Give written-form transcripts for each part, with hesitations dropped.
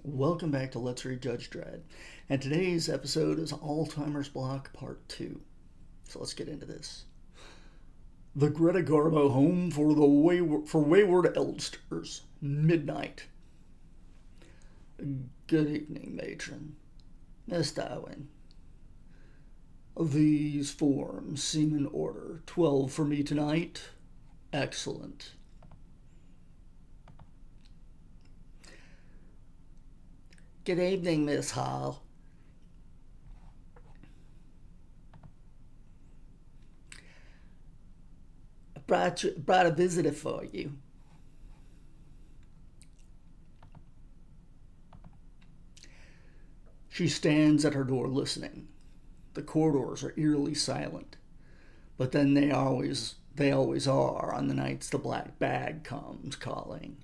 Welcome back to Let's Read Judge Dredd, and today's episode is Alzheimer's Block Part 2. So let's get into this. The Greta Garbo Home for Wayward Eldsters. Midnight. Good evening, matron. Miss Darwin. These forms seem in order. 12 for me tonight. Excellent. Good evening, Miss Hall. I brought a visitor for you. She stands at her door listening. The corridors are eerily silent, but then they always are on the nights the black bag comes calling.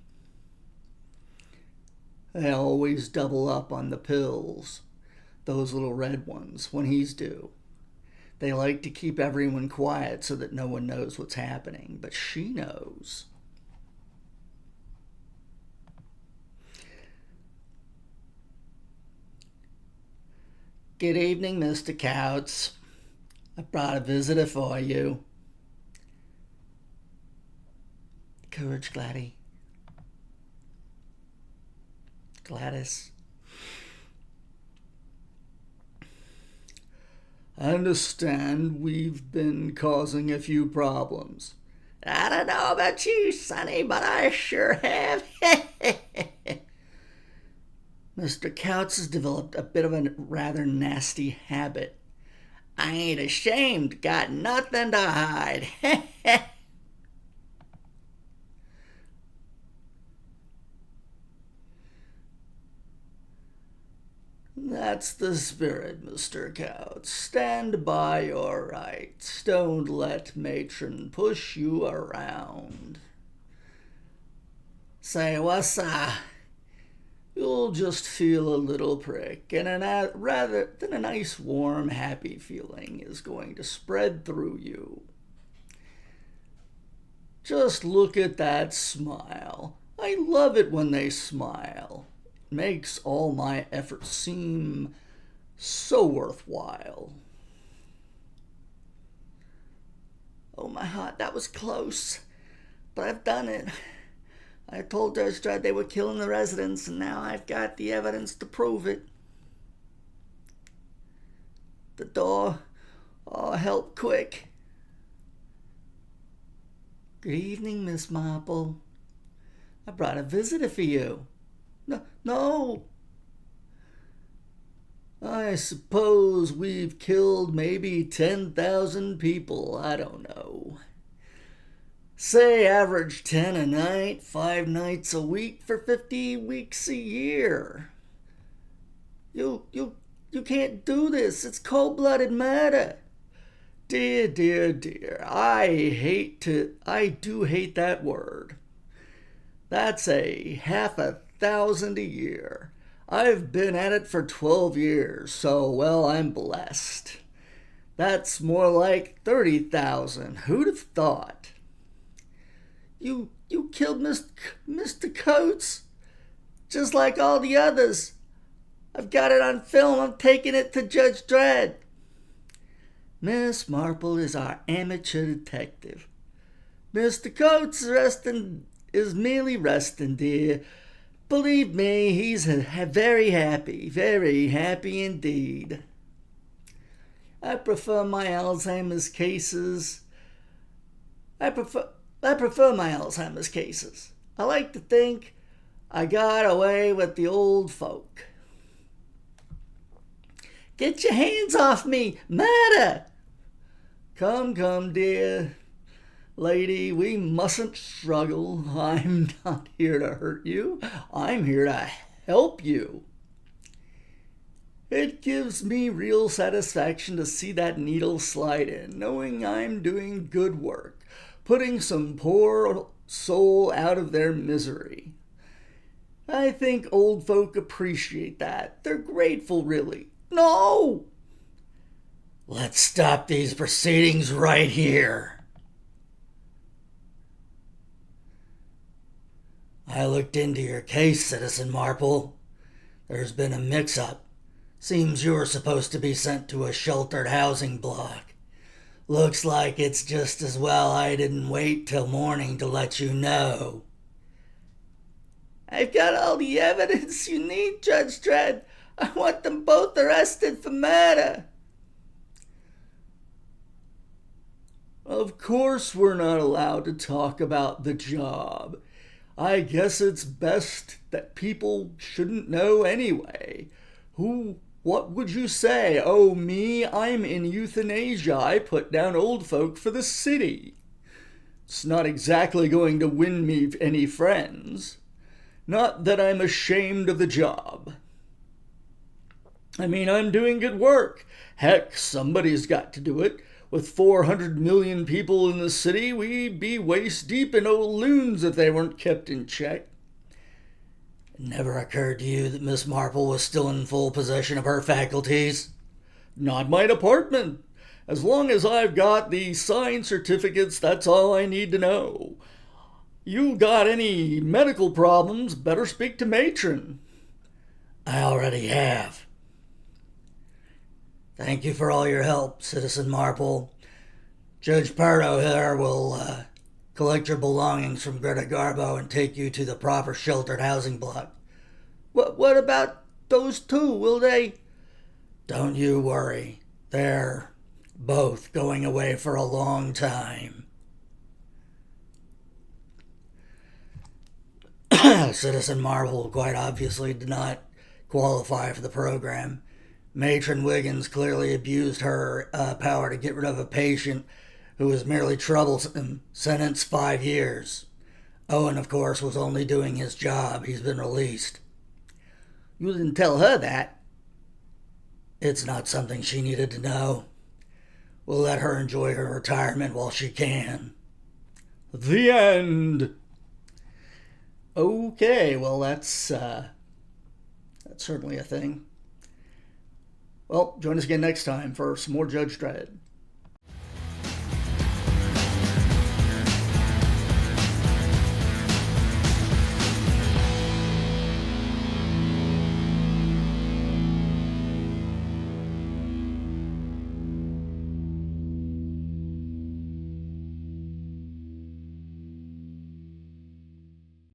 They always double up on the pills, those little red ones, when he's due. They like to keep everyone quiet so that no one knows what's happening, but she knows. Good evening, Mr. Couts. I brought a visitor for you. Courage, Gladys. I understand we've been causing a few problems. I don't know about you, Sonny, but I sure have. Mr. Couts has developed a bit of a rather nasty habit. I ain't ashamed, got nothing to hide. That's the spirit, Mr. Couts. Stand by your rights. Don't let matron push you around. Say, what's you'll just feel a little prick, and rather than a nice, warm, happy feeling is going to spread through you. Just look at that smile. I love it when they smile. Makes all my efforts seem so worthwhile. Oh, my heart, that was close. But I've done it. I told Judge Dredd they were killing the residents, and now I've got the evidence to prove it. The door. Oh, help quick. Good evening, Miss Marple. I brought a visitor for you. No. I suppose we've killed maybe 10,000 people. I don't know. Say average 10 a night, 5 nights a week for 50 weeks a year. You can't do this. It's cold-blooded murder. Dear. I do hate that word. That's a 1,000 a year. I've been at it for 12 years, so, well, I'm blessed. That's more like 30,000. Who'd have thought? You killed Mr. Coates? Just like all the others. I've got it on film. I'm taking it to Judge Dredd. Miss Marple is our amateur detective. Mr. Coates is merely resting, dear. Believe me, he's very happy indeed. I prefer my Alzheimer's cases. I prefer my Alzheimer's cases. I like to think I got away with the old folk. Get your hands off me! Murder! Come, dear lady, we mustn't struggle. I'm not here to hurt you. I'm here to help you. It gives me real satisfaction to see that needle slide in, knowing I'm doing good work, putting some poor soul out of their misery. I think old folk appreciate that. They're grateful, really. No! Let's stop these proceedings right here. I looked into your case, Citizen Marple. There's been a mix-up. Seems you were supposed to be sent to a sheltered housing block. Looks like it's just as well I didn't wait till morning to let you know. I've got all the evidence you need, Judge Dredd. I want them both arrested for murder. Of course we're not allowed to talk about the job. I guess it's best that people shouldn't know anyway. What would you say? Oh, me? I'm in euthanasia. I put down old folk for the city. It's not exactly going to win me any friends. Not that I'm ashamed of the job. I mean, I'm doing good work. Heck, somebody's got to do it. With 400 million people in the city, we'd be waist deep in old loons if they weren't kept in check. It never occurred to you that Miss Marple was still in full possession of her faculties? Not my department. As long as I've got the signed certificates, that's all I need to know. You got any medical problems, better speak to Matron. I already have. Thank you for all your help, Citizen Marple. Judge Pardo here will collect your belongings from Greta Garbo and take you to the proper sheltered housing block. What about those two? Will they? Don't you worry. They're both going away for a long time. Citizen Marple quite obviously did not qualify for the program. Matron Wiggins clearly abused her power to get rid of a patient who was merely troublesome, sentenced 5 years. Owen, of course, was only doing his job. He's been released. You didn't tell her that. It's not something she needed to know. We'll let her enjoy her retirement while she can. The end. Okay, well, that's certainly a thing. Well, join us again next time for some more Judge Dredd.